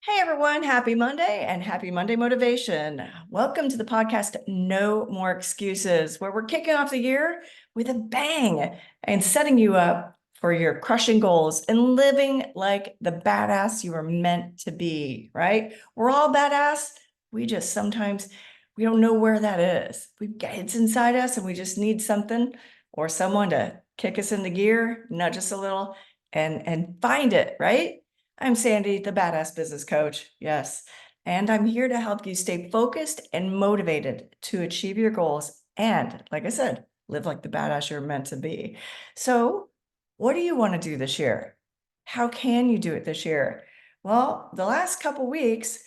Hey everyone, happy Monday and happy Monday motivation. Welcome to the podcast No More Excuses, where we're kicking off the year with a bang and setting you up for your crushing goals and living like the badass you were meant to be, right? We're all badass. We just sometimes we don't know where that is. It's inside us and we just need something or someone to kick us into gear, nudge us a little and find it, right? I'm Sandi, the badass business coach. Yes. And I'm here to help you stay focused and motivated to achieve your goals. And like I said, live like the badass you're meant to be. So, what do you want to do this year? How can you do it this year? Well, the last couple weeks,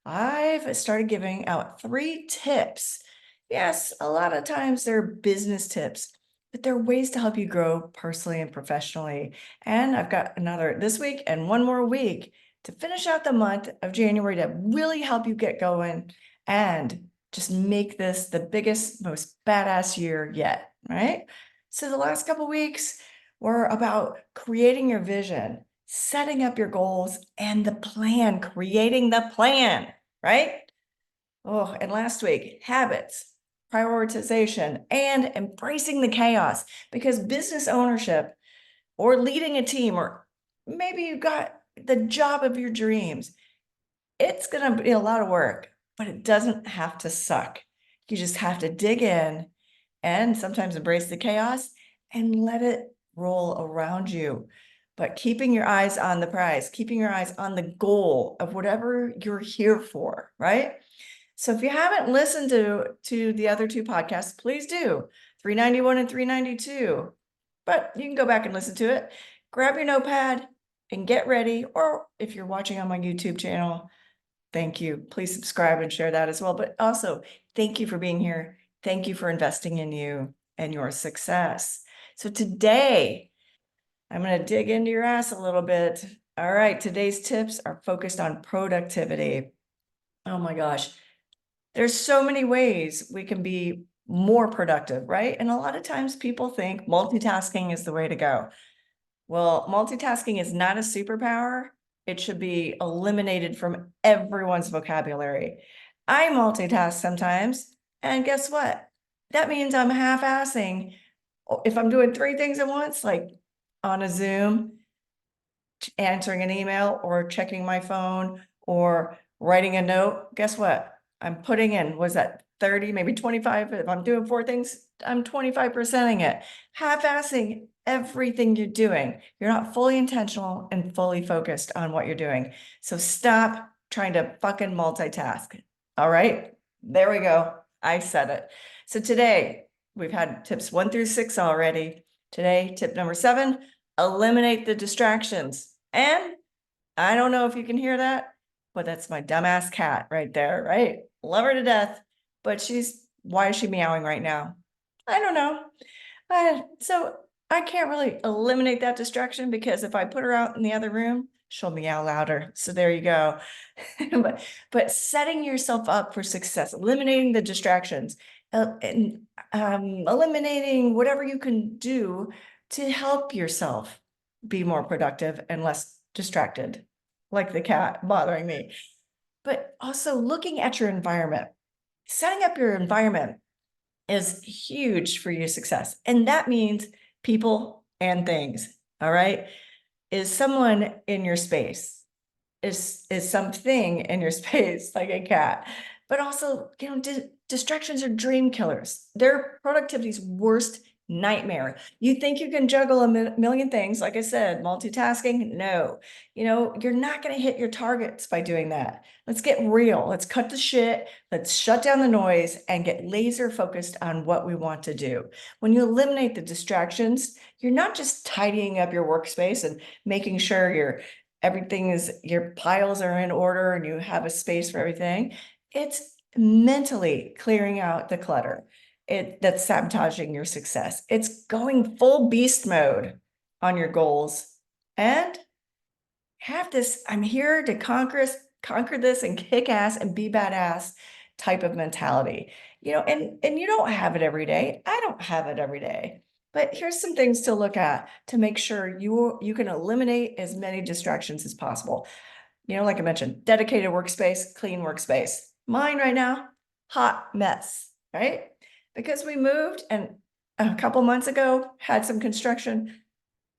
I've started giving out 3 tips. Yes, a lot of times they're business tips, but they're ways to help you grow personally and professionally. And I've got another this week and one more week to finish out the month of January to really help you get going and just make this the biggest, most badass year yet, right? So the last couple weeks were about creating your vision, setting up your goals, and the plan, creating the plan, right? Oh, and last week, habits, prioritization, and embracing the chaos, because business ownership or leading a team, or maybe you got the job of your dreams, it's going to be a lot of work, but it doesn't have to suck. You just have to dig in and sometimes embrace the chaos and let it roll around you. But keeping your eyes on the prize, keeping your eyes on the goal of whatever you're here for, right? So if you haven't listened to the other 2 podcasts, please do. 391 and 392. But you can go back and listen to it. Grab your notepad and get ready. Or if you're watching on my YouTube channel, thank you. Please subscribe and share that as well. But also, thank you for being here. Thank you for investing in you and your success. So today, I'm going to dig into your ass a little bit. All right, today's tips are focused on productivity. Oh my gosh. There's so many ways we can be more productive, right? And a lot of times people think multitasking is the way to go. Well, multitasking is not a superpower. It should be eliminated from everyone's vocabulary. I multitask sometimes, and guess what? That means I'm half-assing. If I'm doing 3 things at once, like on a Zoom, answering an email or checking my phone or writing a note, guess what? I'm putting in, was that 30, maybe 25? If I'm doing 4 things, I'm 25%ing it. Half-assing everything you're doing. You're not fully intentional and fully focused on what you're doing. So stop trying to fucking multitask. All right, there we go. I said it. So today we've had tips 1 through 6 already. Today, tip number 7, eliminate the distractions. And I don't know if you can hear that, but that's my dumbass cat right there, right? Love her to death, but why is she meowing right now? I don't know. So I can't really eliminate that distraction, because if I put her out in the other room, she'll meow louder. So there you go. but setting yourself up for success, eliminating the distractions, and eliminating whatever you can do to help yourself be more productive and less distracted, like the cat bothering me. But also looking at your environment, setting up your environment is huge for your success. And that means people and things. All right. Is someone in your space? Is something in your space, like a cat? But also, distractions are dream killers. They're productivity's worst nightmare. You think you can juggle a million things, like I said, multitasking? No. You're not going to hit your targets by doing that. Let's get real. Let's cut the shit. Let's shut down the noise and get laser focused on what we want to do. When you eliminate the distractions, you're not just tidying up your workspace and making sure your piles are in order and you have a space for everything. It's mentally clearing out the clutter. That's sabotaging your success. It's going full beast mode on your goals and have this, I'm here to conquer this and kick ass and be badass type of mentality. And you don't have it every day. I don't have it every day. But here's some things to look at to make sure you can eliminate as many distractions as possible. like I mentioned, dedicated workspace, clean workspace. Mine right now, hot mess, right? Because we moved and a couple months ago had some construction.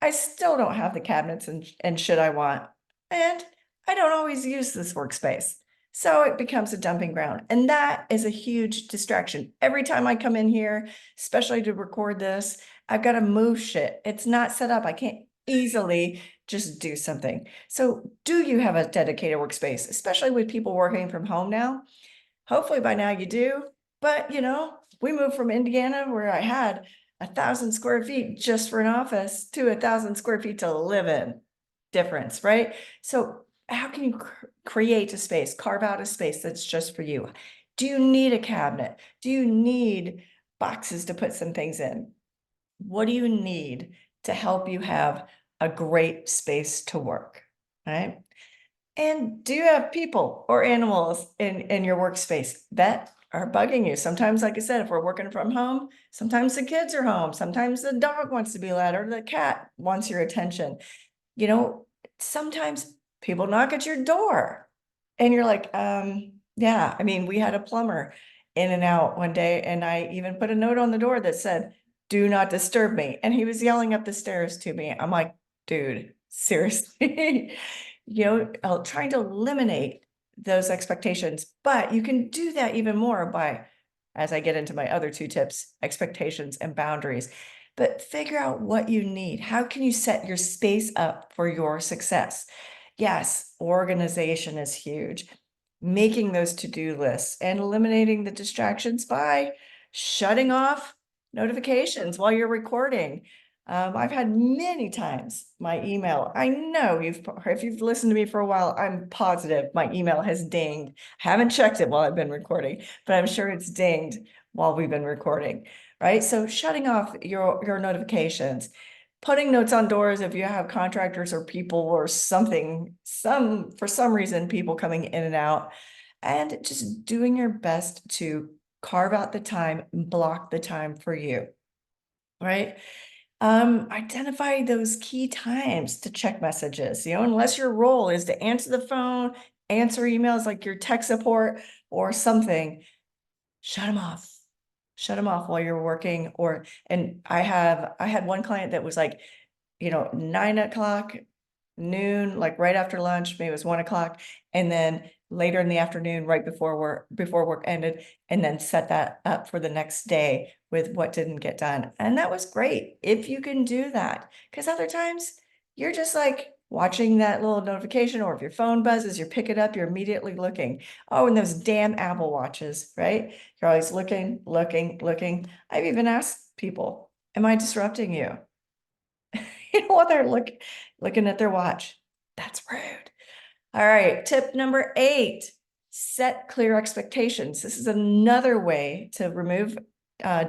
I still don't have the cabinets and shit I want. And I don't always use this workspace. So it becomes a dumping ground. And that is a huge distraction. Every time I come in here, especially to record this, I've got to move shit. It's not set up. I can't easily just do something. So do you have a dedicated workspace, especially with people working from home now? Hopefully by now you do. But we moved from Indiana where I had 1,000 square feet just for an office to 1,000 square feet to live in. Difference, right? So how can you create a space, carve out a space that's just for you? Do you need a cabinet? Do you need boxes to put some things in? What do you need to help you have a great space to work? Right? And do you have people or animals in your workspace that are bugging you? Sometimes, like I said, if we're working from home, sometimes the kids are home, sometimes the dog wants to be let or the cat wants your attention. Sometimes people knock at your door and you're like, yeah, I mean, we had a plumber in and out one day, and I even put a note on the door that said, do not disturb me. And he was yelling up the stairs to me. I'm like, dude, seriously, trying to eliminate those expectations. But you can do that even more by, as I get into my other two tips, expectations and boundaries. But figure out what you need. How can you set your space up for your success? Yes, organization is huge. Making those to-do lists and eliminating the distractions by shutting off notifications while you're recording. I've had many times my email, I know if you've listened to me for a while, I'm positive my email has dinged. I haven't checked it while I've been recording, but I'm sure it's dinged while we've been recording, right? So shutting off your notifications, putting notes on doors if you have contractors or people or something, for some reason, people coming in and out, and just doing your best to carve out the time, block the time for you, right? Identify those key times to check messages, unless your role is to answer the phone, answer emails like your tech support or something, shut them off. Shut them off while you're working. And I had one client that was like, 9 o'clock, noon, like right after lunch, maybe it was 1 o'clock, and then later in the afternoon, right before work ended, and then set that up for the next day with what didn't get done. And that was great if you can do that, because other times you're just like watching that little notification, or if your phone buzzes, you pick it up, you're immediately looking. Oh, and those damn Apple Watches, right? You're always looking. I've even asked people, am I disrupting you? While they're looking at their watch. That's rude. All right, tip number 8, set clear expectations. This is another way to remove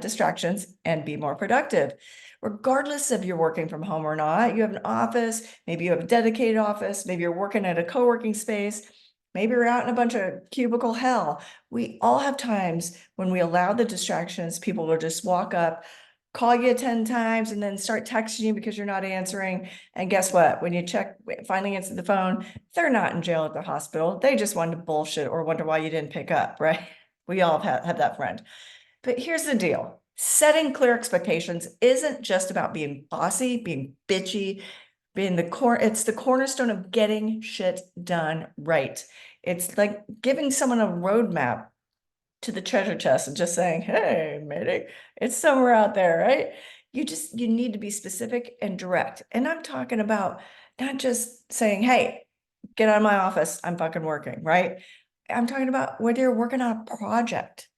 distractions and be more productive. Regardless if you're working from home or not, you have an office, maybe you have a dedicated office, maybe you're working at a co-working space, maybe you're out in a bunch of cubicle hell. We all have times when we allow the distractions, people will just walk up, call you 10 times, and then start texting you because you're not answering. And guess what? When you finally answer the phone, they're not in jail at the hospital. They just wanted to bullshit or wonder why you didn't pick up, right? We all have that friend. But here's the deal. Setting clear expectations isn't just about being bossy, being bitchy, it's the cornerstone of getting shit done right. It's like giving someone a roadmap to the treasure chest and just saying, hey, matey, it's somewhere out there, right? You need to be specific and direct. And I'm talking about not just saying, hey, get out of my office, I'm fucking working, right? I'm talking about whether you're working on a project,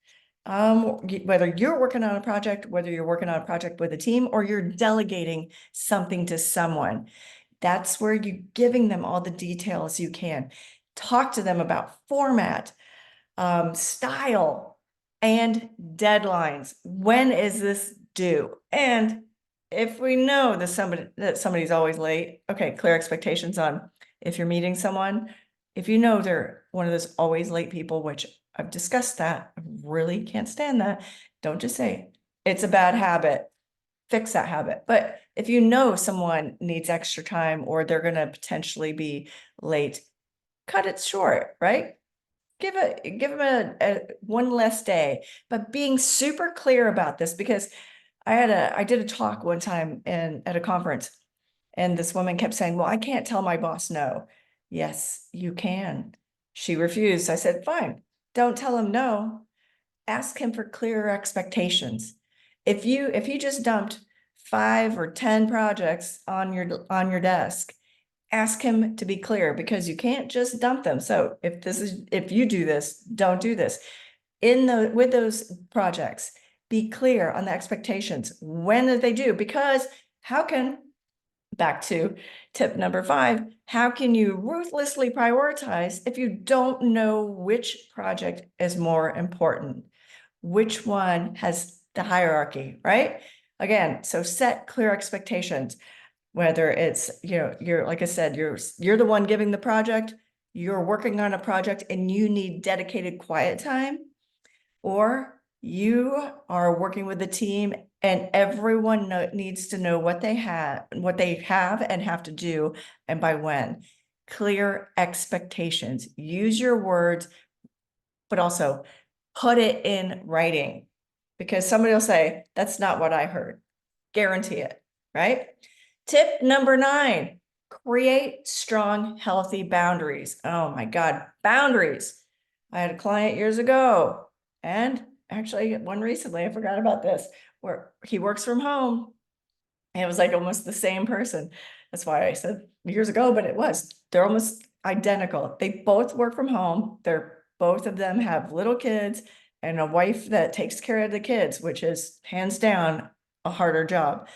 whether you're working on a project, whether you're working on a project with a team, or you're delegating something to someone. That's where you're giving them all the details you can. Talk to them about format, style, and deadlines. When is this due? And if we know that somebody's always late, okay, clear expectations on if you're meeting someone. If you know they're one of those always late people, which I've discussed that, I really can't stand that. Don't just say it's a bad habit. Fix that habit. But if you know someone needs extra time or they're going to potentially be late, cut it short, right? Give them a one less day, but being super clear about this, because I did a talk one time at a conference, and this woman kept saying, well, I can't tell my boss no. Yes, you can. She refused. I said, fine, don't tell him no. Ask him for clearer expectations. If you just dumped 5 or 10 projects on your desk, ask him to be clear, because you can't just dump them. So if you do this, don't do this. With those projects, be clear on the expectations. When did they do? Because back to tip number 5, how can you ruthlessly prioritize if you don't know which project is more important? Which one has the hierarchy, right? Again, so set clear expectations. Whether it's, you're, like I said, you're the one giving the project, you're working on a project and you need dedicated quiet time, or you are working with a team and everyone needs to know what they have and have to do, and by when. Clear expectations. Use your words, but also put it in writing, because somebody will say, that's not what I heard. Guarantee it, right? Tip number 9, create strong, healthy boundaries. Oh my God, boundaries. I had a client years ago, and actually one recently, I forgot about this, where he works from home. And it was like almost the same person. That's why I said years ago, but they're almost identical. They both work from home. Both of them have little kids and a wife that takes care of the kids, which is hands down a harder job.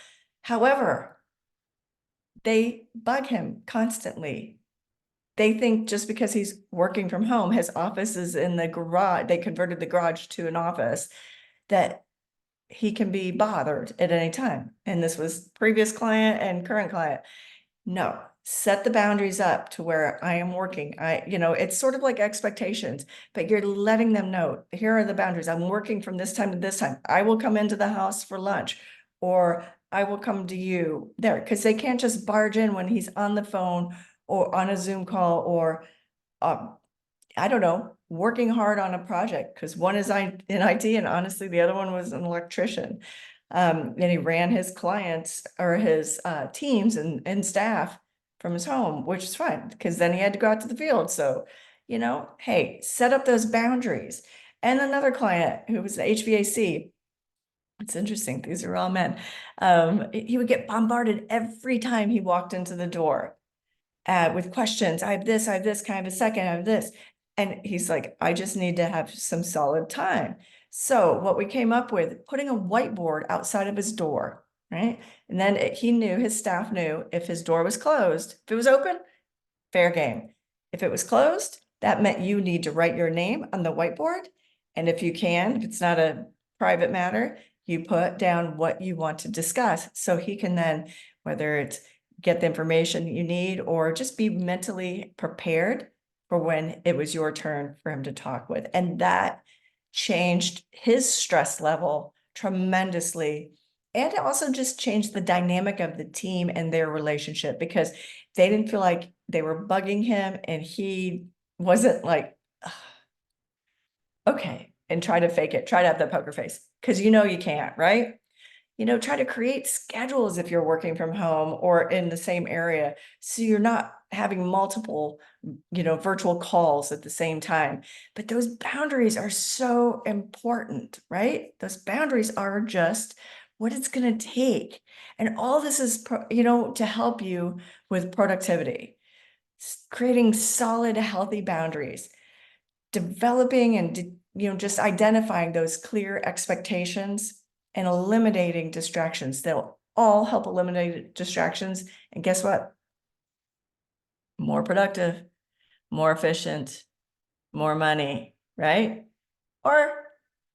However, they bug him constantly. They think just because he's working from home, his office is in the garage, they converted the garage to an office, that he can be bothered at any time. And this was previous client and current client. No, set the boundaries up to where I am working. It's sort of like expectations, but you're letting them know, here are the boundaries. I'm working from this time to this time. I will come into the house for lunch, or I will come to you there, because they can't just barge in when he's on the phone or on a Zoom call, or I don't know, working hard on a project, because one is in IT and honestly, the other one was an electrician. And he ran his clients or his teams and staff from his home, which is fine, because then he had to go out to the field. So, hey, set up those boundaries. And another client who was the HVAC, it's interesting, these are all men. He would get bombarded every time he walked into the door with questions. I have this, can I have a second? I have this. And he's like, I just need to have some solid time. So what we came up with, putting a whiteboard outside of his door, right? And then his staff knew if his door was closed, if it was open, fair game. If it was closed, that meant you need to write your name on the whiteboard. And if it's not a private matter, you put down what you want to discuss. So he can then, whether it's get the information you need or just be mentally prepared for when it was your turn for him to talk with. And that changed his stress level tremendously. And it also just changed the dynamic of the team and their relationship, because they didn't feel like they were bugging him and he wasn't like, okay, and try to fake it, try to have the poker face, because you can't, right? Try to create schedules if you're working from home or in the same area, so you're not having multiple, virtual calls at the same time. But those boundaries are so important, right? Those boundaries are just what it's going to take. And all this is, to help you with productivity, creating solid, healthy boundaries, developing and, just identifying those clear expectations and eliminating distractions. They'll all help eliminate distractions. And guess what? More productive, more efficient, more money, right? Or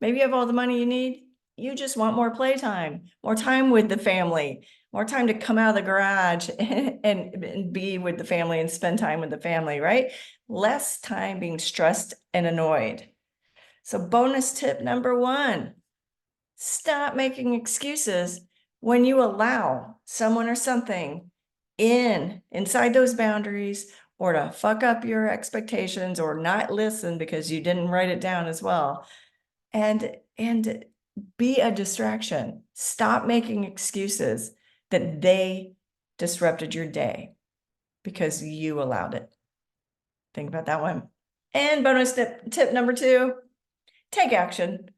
maybe you have all the money you need. You just want more playtime, more time with the family, more time to come out of the garage and be with the family and spend time with the family, right? Less time being stressed and annoyed. So bonus tip number 1, stop making excuses when you allow someone or something inside those boundaries, or to fuck up your expectations or not listen because you didn't write it down as well. And be a distraction. Stop making excuses that they disrupted your day because you allowed it. Think about that one. And bonus tip number 2, take action,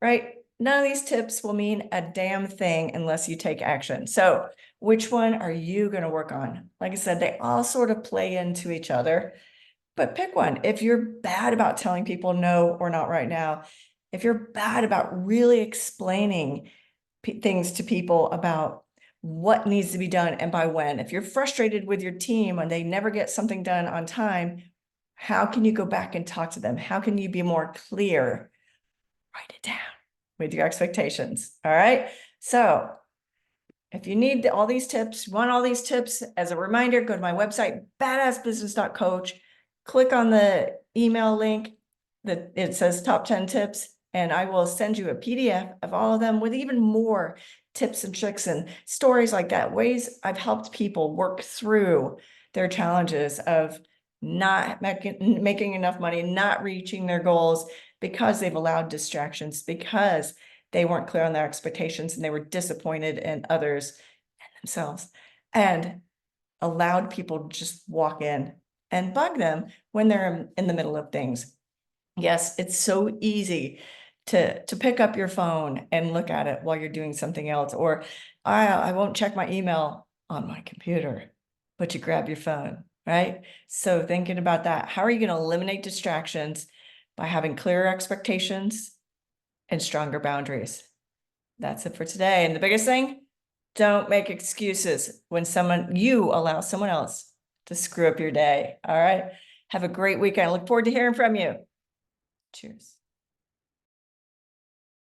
right? None of these tips will mean a damn thing unless you take action. So which one are you going to work on? Like I said, they all sort of play into each other, but pick one. If you're bad about telling people no or not right now, if you're bad about really explaining things to people about what needs to be done and by when, if you're frustrated with your team when they never get something done on time, how can you go back and talk to them? How can you be more clear? Write it down with your expectations. All right. So if you need all these tips, want all these tips, as a reminder, go to my website, badassbusiness.coach, click on the email link that it says top 10 tips, and I will send you a PDF of all of them with even more tips and tricks and stories like that, ways I've helped people work through their challenges of not making enough money, not reaching their goals because they've allowed distractions, because they weren't clear on their expectations and they were disappointed in others and themselves, and allowed people to just walk in and bug them when they're in the middle of things. Yes, it's so easy to pick up your phone and look at it while you're doing something else, or I won't check my email on my computer, but you grab your phone, right? So thinking about that, how are you going to eliminate distractions? By having clearer expectations and stronger boundaries. That's it for today. And the biggest thing, don't make excuses when you allow someone else to screw up your day. All right. Have a great weekend. I look forward to hearing from you. Cheers.